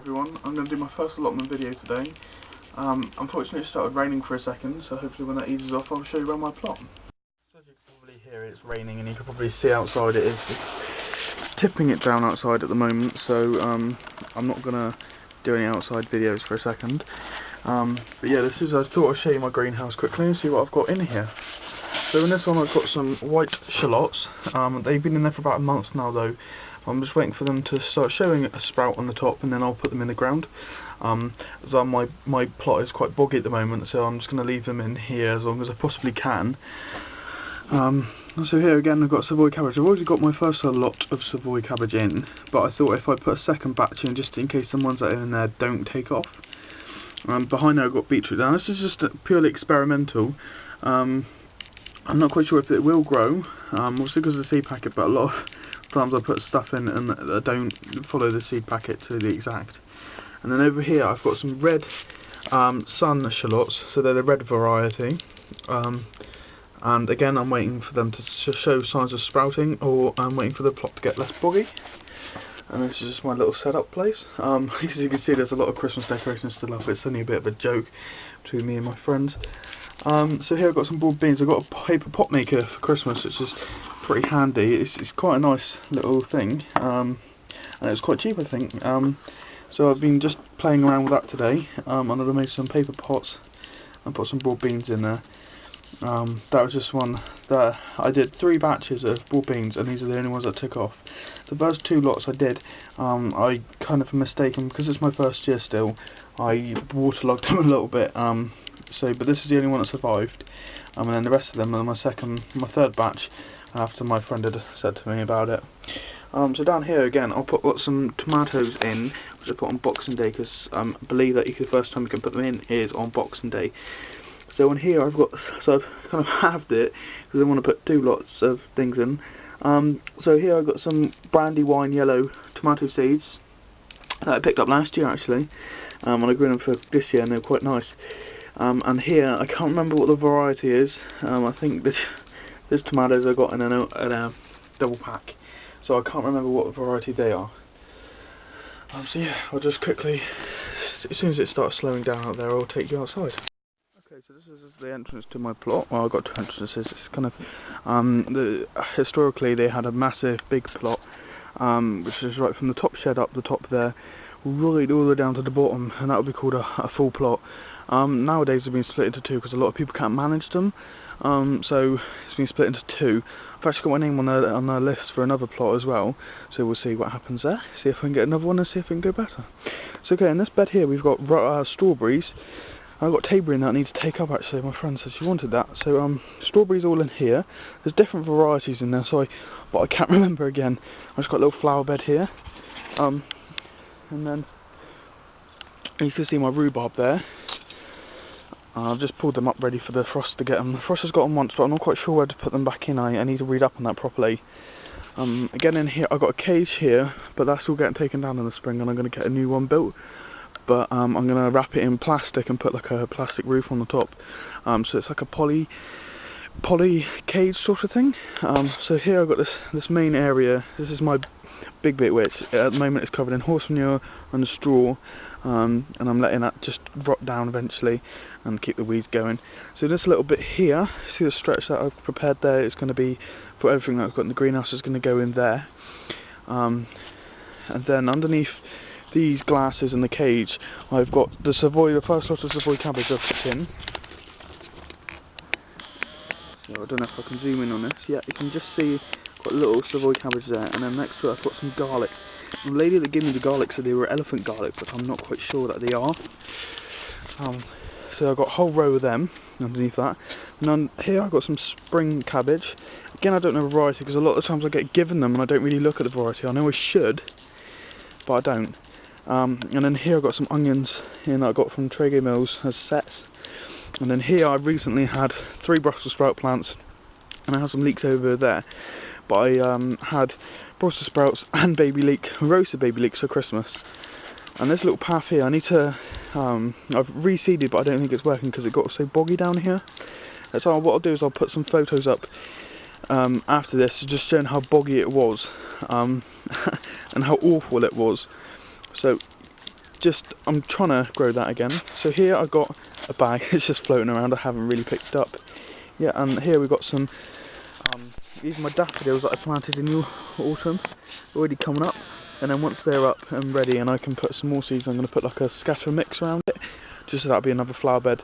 everyone, I'm going to do my first allotment video today. Unfortunately it started raining for a second, so hopefully when that eases off I'll show you around my plot. So as you can probably hear, it's raining and you can probably see outside it's tipping it down outside at the moment, so I'm not going to do any outside videos for a second. But yeah, I thought I'd show you my greenhouse quickly and see what I've got in here. So in this one I've got some white shallots. They've been in there for about a month now though. I'm just waiting for them to start showing a sprout on the top and then I'll put them in the ground. So my plot is quite boggy at the moment, so I'm just going to leave them in here as long as I possibly can. So here again I've got Savoy cabbage. I've already got my first lot of Savoy cabbage in, but I thought if I put a second batch in just in case the ones that are in there don't take off. Behind there I've got beetroot. Now this is just purely experimental. I'm not quite sure if it will grow, obviously because of the seed packet, but a lot of times I put stuff in and I don't follow the seed packet to the exact. And then over here I've got some red sun shallots, so they're the red variety. And again I'm waiting for them to show signs of sprouting, or I'm waiting for the plot to get less boggy. And this is just my little setup place. As you can see, there's a lot of Christmas decorations still up. It's only a bit of a joke between me and my friends. So here I've got some boiled beans. I've got a paper pot maker for Christmas, which is pretty handy. It's quite a nice little thing, and it's quite cheap I think. So I've been just playing around with that today, and I've made some paper pots and put some boiled beans in there. That was just one that I did 3 batches of boiled beans, and these are the only ones that took off. The first 2 lots I did, I kind of mistaken, because it's my first year still, I waterlogged them a little bit, but this is the only one that survived, and then the rest of them are my third batch, after my friend had said to me about it. So down here again I'll put some tomatoes in, which I put on Boxing Day, because I believe that the first time you can put them in is on Boxing Day. So on here I've kind of halved it because I want to put 2 lots of things in. So here I've got some Brandywine yellow tomato seeds that I picked up last year actually, and I grew them for this year and they're quite nice. And here I can't remember what the variety is. I think this tomatoes I got in a double pack, so I can't remember what variety they are. So yeah, I'll just quickly, as soon as it starts slowing down out there, I'll take you outside. Okay, so this is the entrance to my plot. Well, I've got 2 entrances. It's kind of historically they had a massive big plot, which is right from the top shed up the top there, right all the way down to the bottom, and that would be called a full plot. Nowadays they've been split into 2 because a lot of people can't manage them, so it's been split into 2. I've actually got my name on the list for another plot as well, so we'll see what happens there, see if I can get another one and see if it can go better. So okay, in this bed here we've got strawberries. I've got tabry in that I need to take up actually. My friend said she wanted that. So strawberries all in here. There's different varieties in there, but I can't remember again. I've just got a little flower bed here. And then you can see my rhubarb there. I've just pulled them up ready for the frost to get them. The frost has got them once, but I'm not quite sure where to put them back in. I need to read up on that properly. Again in here I've got a cage here, but that's all getting taken down in the spring and I'm going to get a new one built. But I'm going to wrap it in plastic and put like a plastic roof on the top, so it's like a poly cage sort of thing. So here I've got this main area. This is my big bit, which at the moment is covered in horse manure and straw, and I'm letting that just rot down eventually and keep the weeds going. So this little bit here, see the stretch that I've prepared there, is going to be for everything that I've got in the greenhouse is going to go in there, and then underneath these glasses in the cage I've got the first lot of Savoy cabbage I've put in. So I don't know if I can zoom in on this. Yeah, you can just see I've got a little Savoy cabbage there, and then next to it I've got some garlic. The lady that gave me the garlic said they were elephant garlic, but I'm not quite sure that they are. So I've got a whole row of them underneath that. And then here I've got some spring cabbage. Again, I don't know the variety because a lot of the times I get given them and I don't really look at the variety. I know I should, but I don't. And then here I've got some onions in that I got from Traeger Mills as sets. And then here I've recently had 3 Brussels sprout plants, and I have some leeks over there. But I had Brussels sprouts and roasted baby leeks for Christmas. And this little path here, I need to, I've reseeded, but I don't think it's working because it got so boggy down here. So what I'll do is I'll put some photos up after this, just showing how boggy it was, and how awful it was. So I'm trying to grow that again. So here I've got a bag, it's just floating around, I haven't really picked up. Yeah, and here we've got some, these are my daffodils that I planted in the autumn, already coming up. And then once they're up and ready and I can put some more seeds, I'm going to put like a scatter mix around it, just so that'll be another flower bed.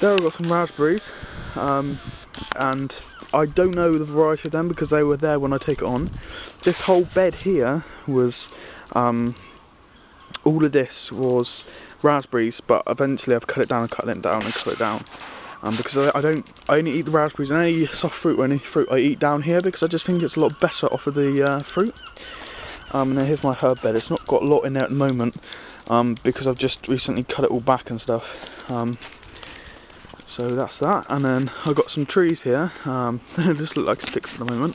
There I've got some raspberries, and I don't know the variety of them because they were there when I take it on. This whole bed here was, all of this was raspberries, but eventually I've cut it down and cut it down and cut it down. Because I only eat the raspberries and any soft fruit or any fruit I eat down here because I just think it's a lot better off of the fruit. And then here's my herb bed. It's not got a lot in there at the moment because I've just recently cut it all back and stuff. So that's that. And then I've got some trees here. They just look like sticks at the moment.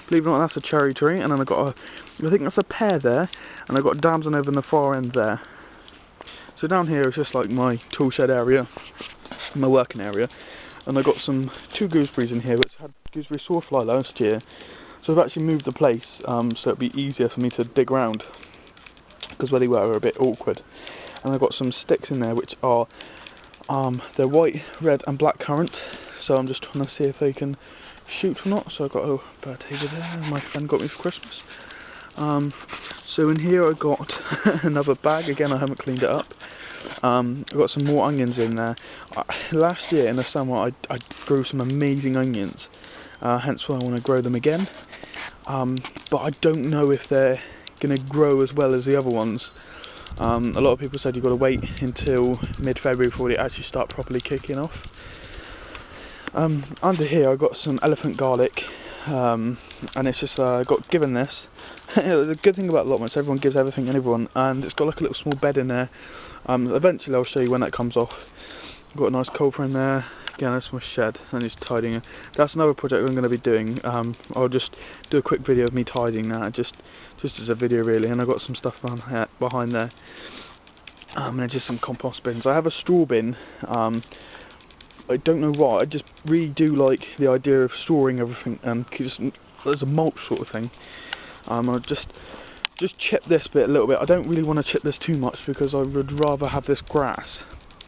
Believe it or not, that's a cherry tree. And then I've got I think that's a pear there. And I've got damson over in the far end there. So down here is just like my tool shed area, my working area. And I've got two gooseberries in here which had gooseberry sawfly last year. So I've actually moved the place so it'll be easier for me to dig around because where they were a bit awkward. And I've got some sticks in there which are they're white, red and black currant. So I'm just trying to see if they can shoot or not. So I've got a bird over there my friend got me for Christmas. So in here I've got another bag, again I haven't cleaned it up. I've got some more onions in there. Last year in the summer I grew some amazing onions, hence why I want to grow them again. But I don't know if they're going to grow as well as the other ones. A lot of people said you've got to wait until mid-February before they actually start properly kicking off. Under here I've got some elephant garlic, and it's just I got given this. The good thing about allotments, everyone gives everything and everyone, and it's got like a little small bed in there. Eventually I'll show you when that comes off. I've got a nice coal in there. Again, that's my shed, and it's tidying it. That's another project I'm going to be doing. I'll just do a quick video of me tidying that, just as a video really. And I've got some stuff behind there. And then just some compost bins. I have a straw bin. I don't know why. I just really do like the idea of storing everything and just as a mulch sort of thing. I'll just chip this bit a little bit. I don't really want to chip this too much because I would rather have this grass.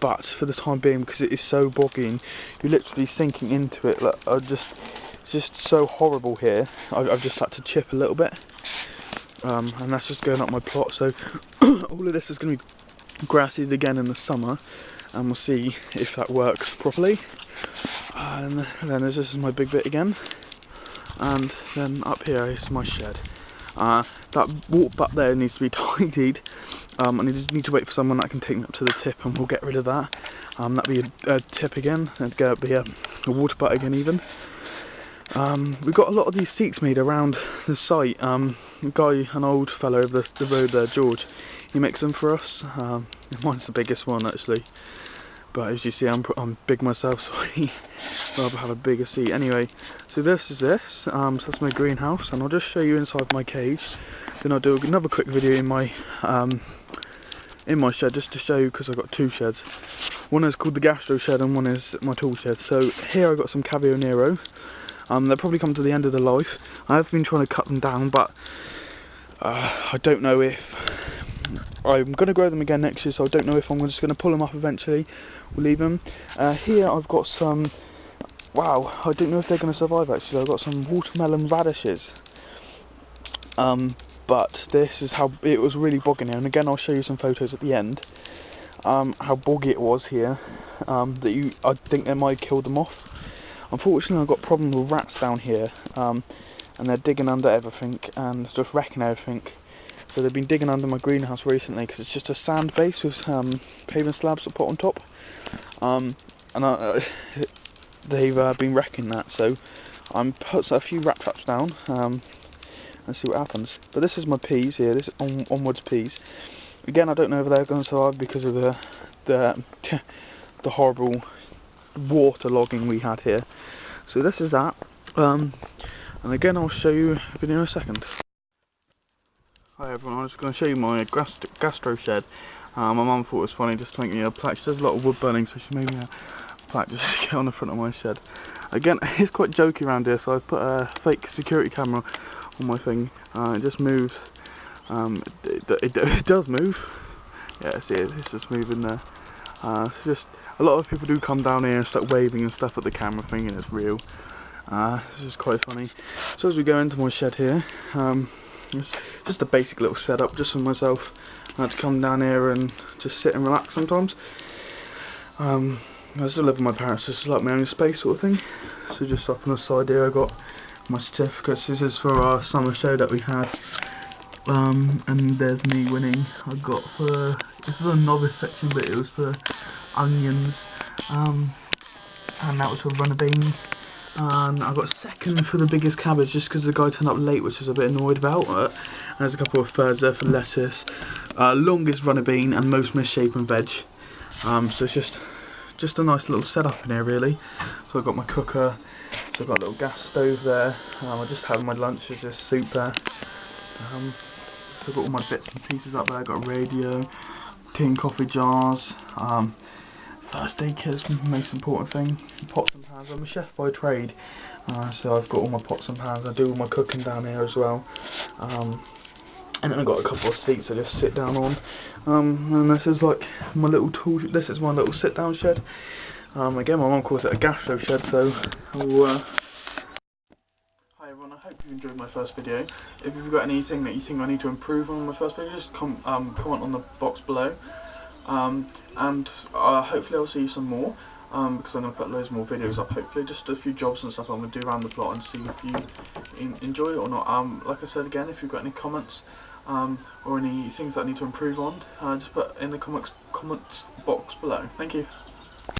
But for the time being, because it is so boggy and you're literally sinking into it, like, it's just so horrible here. I've just had to chip a little bit, and that's just going up my plot. So all of this is going to be grassy again in the summer, and we'll see if that works properly. And then this is my big bit again, and then up here is my shed. That walk back there needs to be tidied. I just need to wait for someone that can take me up to the tip and we'll get rid of that. That'll be a tip again, and be a water butt again even. We've got a lot of these seats made around the site. An old fellow over the road there, George, he makes them for us. Mine's the biggest one actually. But as you see, I'm big myself, so I'd rather have a bigger seat. Anyway, so this is this. So that's my greenhouse, and I'll just show you inside my cage. Then I'll do another quick video in my shed, just to show you, because I've got two sheds. One is called the gastro shed, and one is my tool shed. So here I've got some Cavio Nero. They'll probably come to the end of their life. I have been trying to cut them down, but I don't know if I'm going to grow them again next year, so I don't know if I'm just going to pull them up eventually or leave them. Here I've got some, wow, I don't know if they're going to survive actually. I've got some watermelon radishes. But this is how it was really boggy here, and again I'll show you some photos at the end. How boggy it was here, I think they might have killed them off. Unfortunately I've got problems with rats down here, and they're digging under everything and just wrecking everything. So they've been digging under my greenhouse recently because it's just a sand base with paving slabs to put on top, and they've been wrecking that. So I'm put a few rat traps down and see what happens. But this is my peas here. This is onwards peas. Again, I don't know if they're going to survive because of the horrible water logging we had here. So this is that. And again, I'll show you a video in a second. Hi everyone, I'm just going to show you my gastro shed. My mum thought it was funny just to make me a plaque. She does a lot of wood burning, so she made me a plaque just to get on the front of my shed. Again, it's quite jokey around here, so I've put a fake security camera on my thing. It just moves. It does move. Yeah, see it's just moving there. It's just a lot of people do come down here and start waving and stuff at the camera thinking it's real. This is quite funny. So as we go into my shed here, it's just a basic little setup just for myself. I like to come down here and just sit and relax sometimes. I still live with my parents, so it's like my own space sort of thing. So just up on the side here I got my certificates. This is for our summer show that we had. And there's me winning. I got this was a novice section, but it was for onions, and that was for runner beans. And I got second for the biggest cabbage just because the guy turned up late, which I was a bit annoyed about. And there's a couple of thirds there for lettuce, longest runner bean, and most misshapen veg. So it's just a nice little setup in here really. So I've got my cooker, so I've got a little gas stove there. I just had my lunch, it's just soup there. So I've got all my bits and pieces up there. I've got a radio, tin coffee jars, first aid kit is the most important thing, pots and pans. I'm a chef by trade, so I've got all my pots and pans. I do all my cooking down here as well. And then I've got a couple of seats I just sit down on. And this is like my little tool. This is my little sit down shed. Again, my mum calls it a gas stove shed, so I'll Hi everyone, I hope you enjoyed my first video. If you've got anything that you think I need to improve on my first video, just comment on the box below. And hopefully I'll see you some more, because I'm going to put loads more videos up, hopefully just a few jobs and stuff I'm going to do around the plot and see if you enjoy it or not. Like I said again, if you've got any comments or any things that I need to improve on, just put in the comments box below. Thank you.